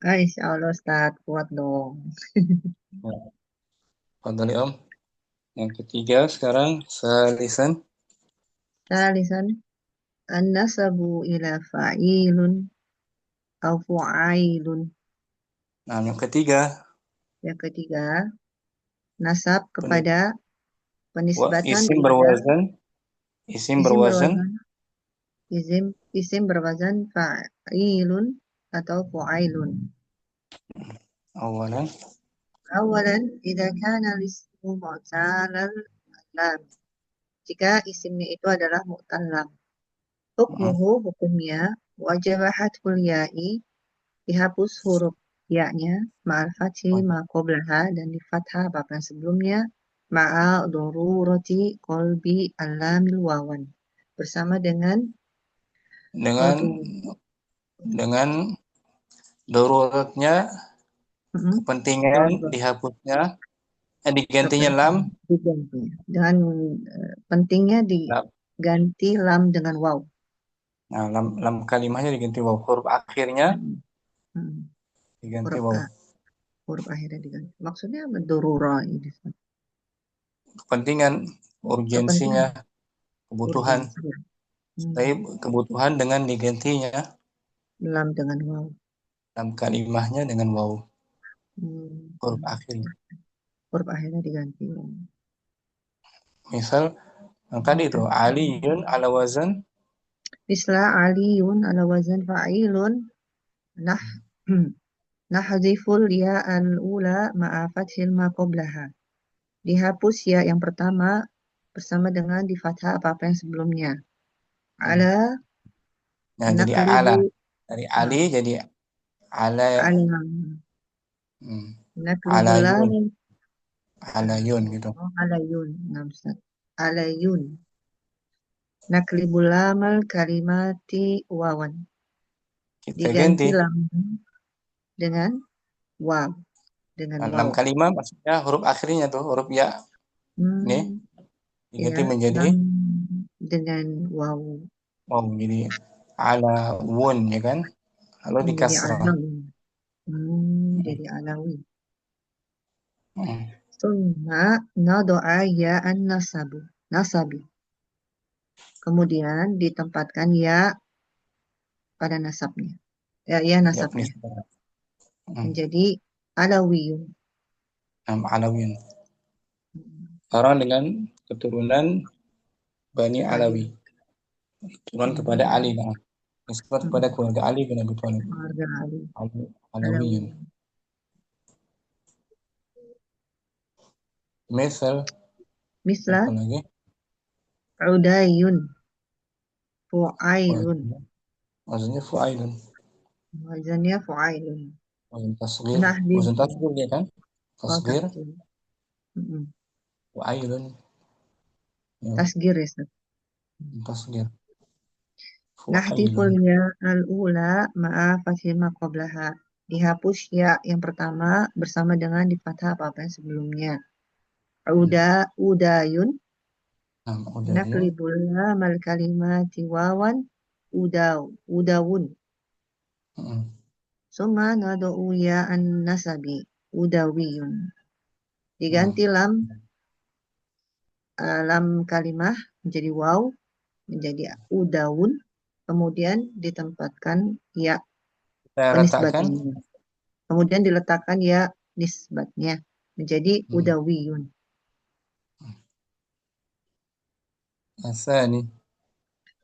Insya Allah, Ustaz. Kuat dong. Fadhali, Om. Yang ketiga sekarang salisan. Salisan an-nasabu ila fa'ilun au fu'ailun. Nah, yang ketiga. Yang ketiga, nasab kepada penisbatan isim berwazan. Isim berwazan fa'ilun atau fu'ailun. Awalan, idza kana al-ismu mu'talal lam. Jika isimnya itu adalah mu'tal lam. Hukumnya wajib hadful ya'i, dihapus huruf ya-nya, ma'al fathi ma qablaha, dan di fathah bab yang sebelumnya, ma'a darurati qalbi al-lamil wawan, bersama dengan daruratnya kepentingan dihapusnya digantinya lam dengan pentingnya ganti lam dengan waw. Nah, lam kalimahnya diganti waw. Huruf akhirnya Hmm. diganti Huruf waw. A. Huruf akhirnya diganti. Maksudnya darurah ini. Kepentingan, urgensinya, Kepentingan. kebutuhan. Urgensi. Tapi kebutuhan dengan digantinya Lam dengan waw. lam kalimahnya dengan waw. Huruf Hmm. akhirnya. Huruf akhirnya diganti. Misal tadi itu aliyun ala wazan Misla aliyun ala wazan fa'ilun. Nah, nahdhiful ya al-ula ma'a fathil ma qablaha. Dihapus ya yang pertama bersama dengan di fathah apa-apa yang sebelumnya. Ala Nah, jadi ala. naklibu Dari ali jadi ala. alam. Naklibu Alayun. lam. Alayun gitu. Oh, alayun. Nah, Ustaz. Alayun. Naklibu lamal kalimati wawan. Kita Diganti ganti. lam dengan waw. Dengan Lam waw. kalimah maksudnya huruf akhirnya tuh, huruf ya. Ini diganti Ya, menjadi lam dengan waw. waw, jadi ala wun ya kan? Lalu Jadi dikasrah. alawi. Jadi alawi. Summa nado'a ya an-nasabu. Nasabi. Kemudian ditempatkan ya pada nasabnya. Ya nasabnya. Menjadi alawiyun. Alawiyun. Orang dengan keturunan Bani Alawi. Keturunan kepada Ali. Nah. Nisbat kepada keluarga Ali bin Abi Thalib. Keluarga Ali. Alawiyun. Misal apa lagi? Udayun. Fu'ailun. Wazannya fu'ailun. Wazannya fu'ailun. Wazan tasghir. Wazan tasghir ya kan? Tasghir. Fu'ailun. Tasghir ya. Tasghir. Nahdiful ya al-ula ma'a fathil ma qablaha. Dihapus ya yang pertama bersama dengan di fathah apa-apa yang sebelumnya. Udayun. Naklibul lamal kalimati wawan. Udawun. Summa nadu'u ya an-nasabi. Udawiyun. Diganti lam kalimah menjadi waw, menjadi udawun, kemudian ditempatkan ya penisbatnya. Kemudian diletakkan ya nisbatnya menjadi udawiyun.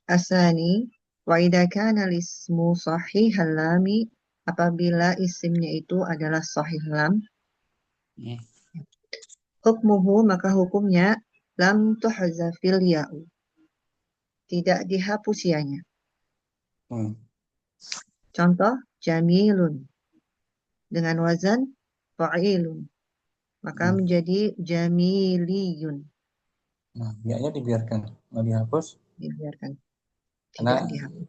Asani wa idza kana al-ismu sahihal lami, apabila isimnya itu adalah sahih lam, hukmuhu maka hukumnya lam tuhzafil ya'u, tidak dihapus ya-nya. Contoh jamilun dengan wazan fa'ilun, maka menjadi jamiliyun. Nah, ya-nya dibiarkan, nggak dihapus. Dibiarkan. Tidak dihapus.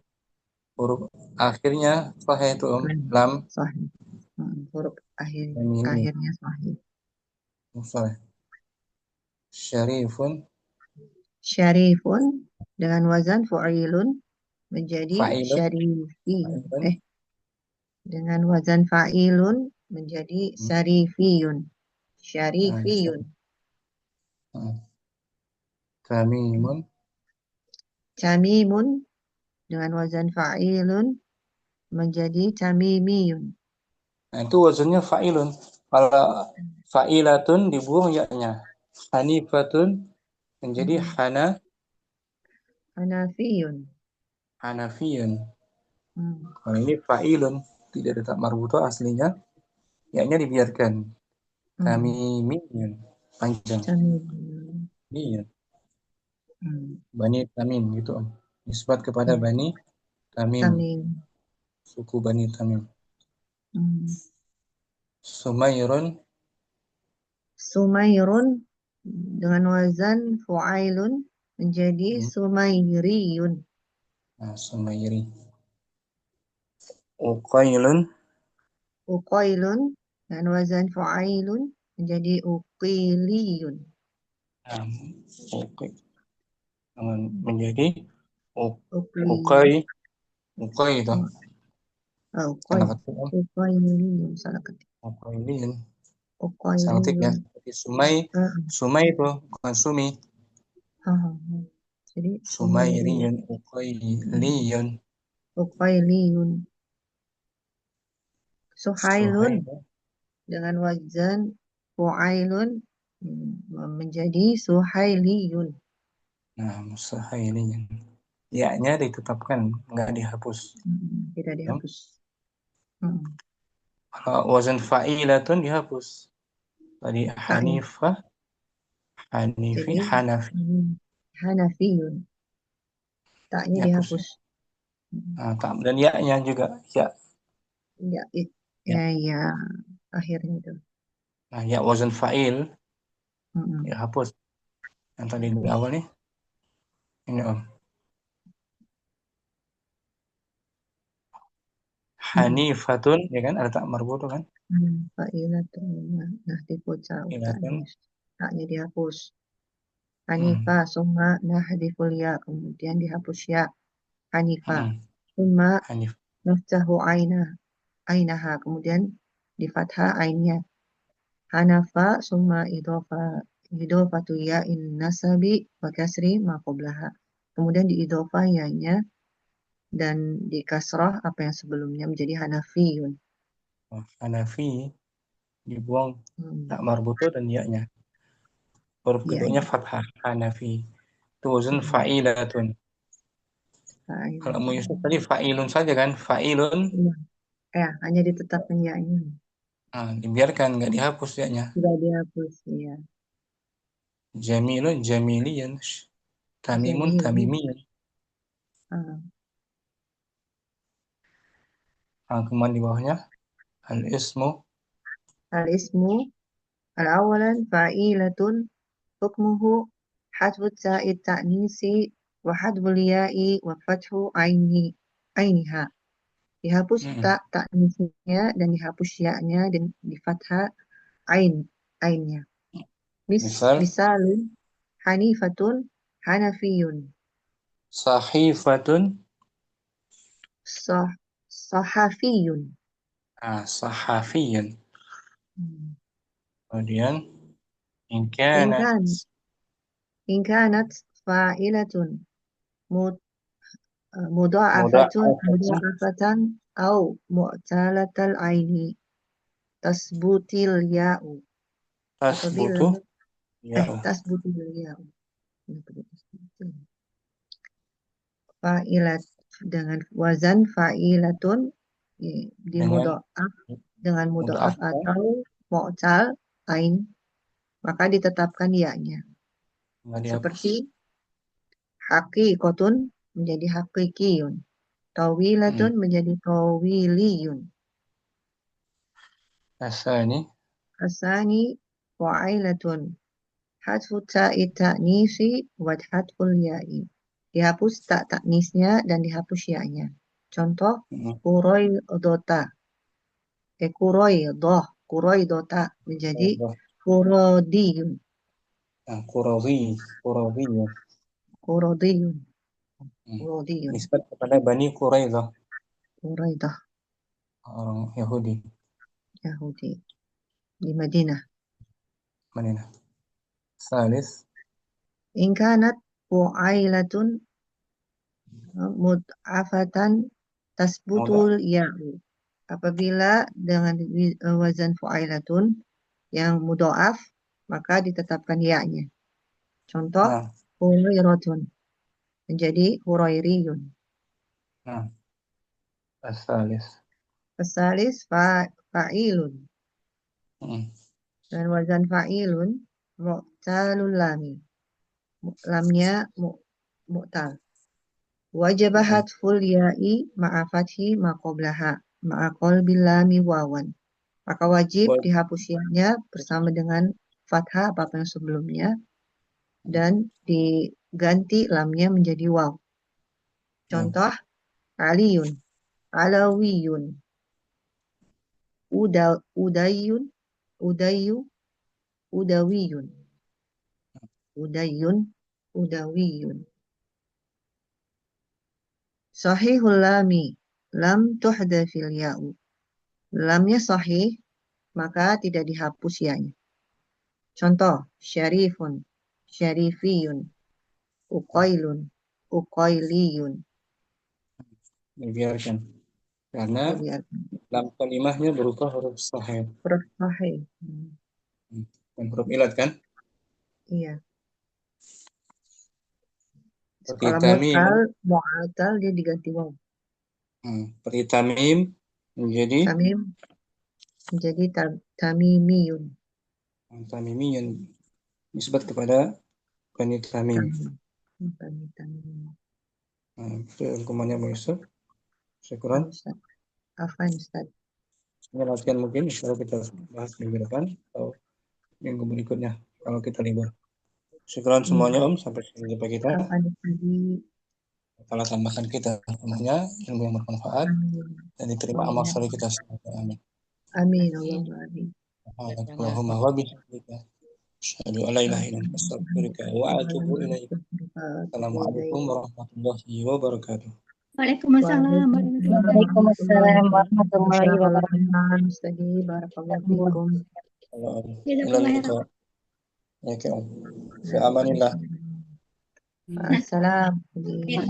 Huruf akhirnya sahih itu lam. Sahih. Huruf akhirnya sahih. Sahih. Syarifun. Syarifun dengan wazan fa'ilun menjadi syarifiyun. Dengan wazan fa'ilun menjadi syarifiyun. Syarifiyun. Tamimun. Tamimun dengan wazan fa'ilun menjadi tamimiyun. Nah, itu wazannya fa'ilun. Kalau fa'ilatun dibuang ya-nya. Hanifatun menjadi Hanafiyun. Hanafiyun. Kalau ini fa'ilun, tidak ada tak marbuto aslinya, ya-nya dibiarkan. Tamimiyun. Panjang. Tamimiyun. Bani Tamim gitu Om. Nisbat kepada Bani Tamim. Suku Bani Tamim. Sumairun dengan wazan fu'ailun menjadi sumairiyun. Nah, Sumairi. Uqailun dengan wazan fu'ailun menjadi uqiliyun. menjadi Ukli. ukai itu. Oh, Salah ukoi. ketik. Ukoiliyun. Salah ketik. Ukailin. Salah ketik ya. Ukoiliyun. Seperti Sumai itu bukan Sumi. Jadi Sumairiyun. Sumairiyun, Ukailiyun. Ukoiliyun. Suhailun Suhail. dengan wazan fu'ailun menjadi suhailiyun. Nah, Suhailiyun. Ya-nya ditetapkan, nggak dihapus. Tidak Ya. dihapus. Kalau wazan fa'ilatun dihapus. Tadi Hanifah, Hanifi, Jadi Hanafi. Hanafiyun. Taknya Dihapus. dihapus. Nah, dan ya-nya juga. Ya. Ya, ya, akhirnya itu. Nah, ya wazan fa'il Mm-mm. dihapus. Yang tadi di awal nih. Ini Om. Hanifatun, ya kan? Ada tak marbutu kan? Fa'ilatun. Nah, dipuca Fa'ilatun. taknya dihapus. Hanifah, summa nahdiful ya, kemudian dihapus ya. Hanifah, summa Hanif. naftahu ainaha, kemudian di fathah ainnya. Hanafa, summa idofatu ya in nasabi wa kasri ma qablaha. Kemudian diidofah ya-nya dan di kasrah apa yang sebelumnya menjadi Hanafiyun. Hanafi dibuang tak marbutu dan ya-nya. Huruf keduanya fathah, Hanafi. Itu wazan fa'ilatun. Kalau mau Yusuf tadi fa'ilun saja kan? Fa'ilun. Ya, hanya ditetapkan ya-nya. Nah, dibiarkan, nggak dihapus ya-nya. Tidak dihapus, ya. Jamilun, jamiliyan. Tamimun, Jamilun. tamimiyan. Kemudian di bawahnya al-ismu. Al-ismu al-awalan fa'ilatun hukmuhu hadfu ta'id ta'nisi wa hadful ya'i wa fathu ainiha. Dihapus tak ta'nisnya dan dihapus ya-nya dan di fathah ainnya. Misalun hanifatun hanafiyun. Sahifatun. Sahafiyun. Sahafiyun. Kemudian in kanat fa'ilatun mudha'afatan au mu'talatal aini tasbutil ya'u. Tasbutil ya'u. Fa'ilat dengan wazan fa'ilatun di mudha'af dengan mudha'af atau mu'tal ain, maka ditetapkan ya-nya. Seperti haqiqatun menjadi haqiqiyun, tawilatun menjadi tawiliyun. Asani fa'ilatun hadfu ta'i ta'nisi wa hadful ya'i. Dihapus tak ta'nisnya dan dihapus ya-nya. Contoh kuroidota menjadi kurodiyun. Kurodiyun. Nisbat kepada Bani Quraidah. Orang Yahudi di Madinah. Salis. In kanat fu'ailatun mud'afatan tasbutul ya'u. Apabila dengan wazan fu'ailatun yang mudha'af, maka ditetapkan ya-nya. Contoh Hurairatun menjadi Hurairiyun. Asalis fa'ilun. Dan wazan fa'ilun mu'talul lami. Lamnya mu'tal. Wajabahat ful ya'i ma'afathi maqoblaha ma'aqol bilami wawan. Maka wajib dihapus ya-nya bersama dengan fathah apa yang sebelumnya dan diganti lamnya menjadi waw. Contoh aliyun, alawiyun, udayun, udawiyun, udayun, udawiyun. Sahihul lami. Lam tuhdafil ya'u. Lamnya sahih, maka tidak dihapus ya-nya. Contoh, syarifun, syarifiyun, uqailun, uqailiyun. Dibiarkan. Karena Dibiarkan. lam kalimahnya berupa huruf sahih. Huruf sahih. Dan huruf ilat kan? Iya. Seperti Kalau tamim. mu'atal dia diganti waw. Seperti tamim menjadi Tamim menjadi tamimiyun. tamimiyun. Nisbat kepada Bani Tamim. Tamim. Itu hukumannya Pak Yusuf. Syukuran. Afwan Ustaz. Ini latihan mungkin kalau kita bahas minggu depan atau minggu berikutnya kalau kita libur. Syukuran semuanya Om, sampai jumpa kita. Kalau tambahkan kita semuanya ilmu yang bermanfaat dan diterima amal soleh kita semua. Amin. Amin. Allahumma amin. Allahumma wa bihamdika asyhadu an la ilaha illa anta astaghfiruka wa atubu ilaik. Assalamualaikum warahmatullahi wabarakatuh. Waalaikumsalam. Waalaikumsalam warahmatullahi wabarakatuh. Barakallahu fikum. Ya, Om. Fi amanillah. Assalam. Ya.